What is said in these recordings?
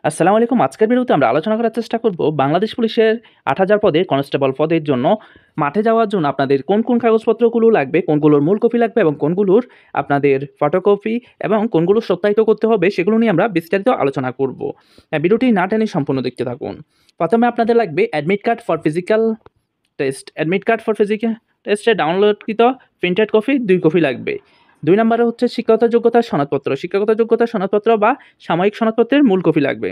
আসসালামু আলাইকুম। আজকের ভিডিওতে আমরা আলোচনা করার চেষ্টা করব বাংলাদেশ পুলিশের ৮,০০০ পদের কনস্টেবল পদের জন্য মাঠে যাওয়ার জন্য আপনাদের কোন কোন কাগজপত্রগুলো লাগবে, কোনগুলোর মূল কপি লাগবে এবং কোনগুলোর আপনাদের ফটোকপি এবং কোনগুলো সত্যায়িত করতে হবে সেগুলো নিয়ে আমরা বিস্তারিত আলোচনা করব। ভিডিওটি না টেনে সম্পূর্ণ দেখতে থাকুন। প্রথমে আপনাদের লাগবে admit card for physical test. Admit card for physical টেস্টে ডাউনলোডকৃত প্রিন্টেড কপি ২ কপি লাগবে। ২ নম্বরে হচ্ছে শিক্ষাগত যোগ্যতার সনদপত্র। শিক্ষাগত যোগ্যতার সনদপত্র বা সাময়িক সনদপত্রের মূল কপি লাগবে।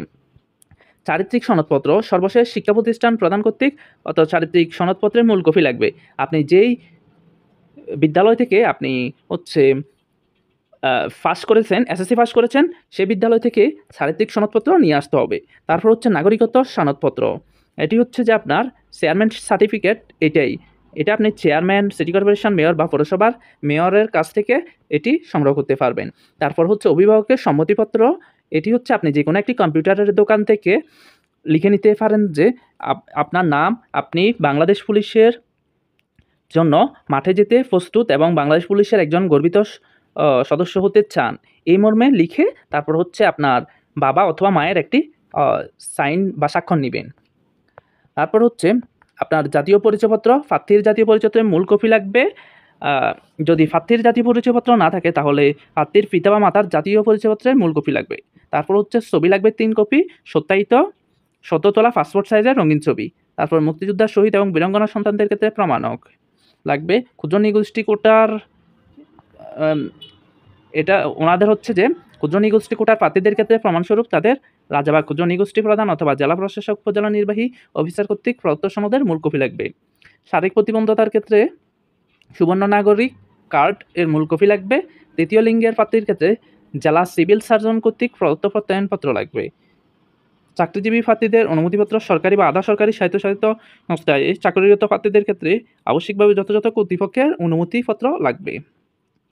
চারিত্রিক সনদপত্র সর্বশেষ শিক্ষা প্রতিষ্ঠান প্রদান কর্তৃক অর্থাৎ চারিত্রিক সনদপত্রের মূল কপি লাগবে। আপনি যেই বিদ্যালয় থেকে আপনি হচ্ছে পাস করেছেন, এসএসসি পাস করেছেন, সেই বিদ্যালয় থেকে চারিত্রিক সনদপত্র নিয়ে আসতে হবে। তারপর হচ্ছে নাগরিকত্ব সনদপত্র। এটি হচ্ছে যে আপনার চেয়ারম্যান সার্টিফিকেট, এটা আপনি চেয়ারম্যান, সিটি কর্পোরেশন মেয়র বা পৌরসভার মেয়রের কাছ থেকে এটি সংগ্রহ করতে পারবেন। তারপর হচ্ছে অভিভাবকের সম্মতিপত্র। এটি হচ্ছে আপনি যে কোনো একটি কম্পিউটারের দোকান থেকে লিখে নিতে পারেন যে আপনার নাম, আপনি বাংলাদেশ পুলিশের জন্য মাঠে যেতে প্রস্তুত এবং বাংলাদেশ পুলিশের একজন গর্বিত সদস্য হতে চান, এই মর্মে লিখে তারপর হচ্ছে আপনার বাবা অথবা মায়ের একটি সাইন বা স্বাক্ষর নিবেন। তারপর হচ্ছে আপনার জাতীয় পরিচয়পত্র, প্রার্থীর জাতীয় পরিচয়পত্রের মূল কপি লাগবে। যদি প্রার্থীর জাতীয় পরিচয়পত্র না থাকে তাহলে প্রার্থীর পিতা বা মাতার জাতীয় পরিচয়পত্রের মূল কপি লাগবে। তারপর হচ্ছে ছবি লাগবে ৩ কপি, সত্যায়িত সদ্য তোলা পাসপোর্ট সাইজের রঙিন ছবি। তারপর মুক্তিযোদ্ধার শহীদ এবং বীরাঙ্গনা সন্তানদের ক্ষেত্রে প্রমাণক লাগবে। ক্ষুদ্র নৃগোষ্ঠী কোটার এটা ওনাদের হচ্ছে যে ক্ষুদ্র নৃগোষ্ঠী কোটার প্রার্থীদের ক্ষেত্রে প্রমাণস্বরূপ তাদের রাজা বা ক্ষুদ্র নৃগোষ্ঠী প্রধান অথবা জেলা প্রশাসক, উপজেলা নির্বাহী অফিসার কর্তৃক প্রদত্ত সনদের মূল কপি লাগবে। শারীরিক প্রতিবন্ধতার ক্ষেত্রে সুবর্ণ নাগরিক কার্ড এর মূল কপি লাগবে। তৃতীয় লিঙ্গের প্রার্থীর ক্ষেত্রে জেলা সিভিল সার্জন কর্তৃক প্রদত্ত প্রত্যয়নপত্র লাগবে। চাকরিজীবী প্রার্থীদের অনুমতিপত্র সরকারি বা আধা সরকারি স্বায়ত্তশাসিত সংস্থায় চাকরিরত প্রার্থীদের ক্ষেত্রে আবশ্যিকভাবে যথাযথ কর্তৃপক্ষের অনুমতিপত্র লাগবে।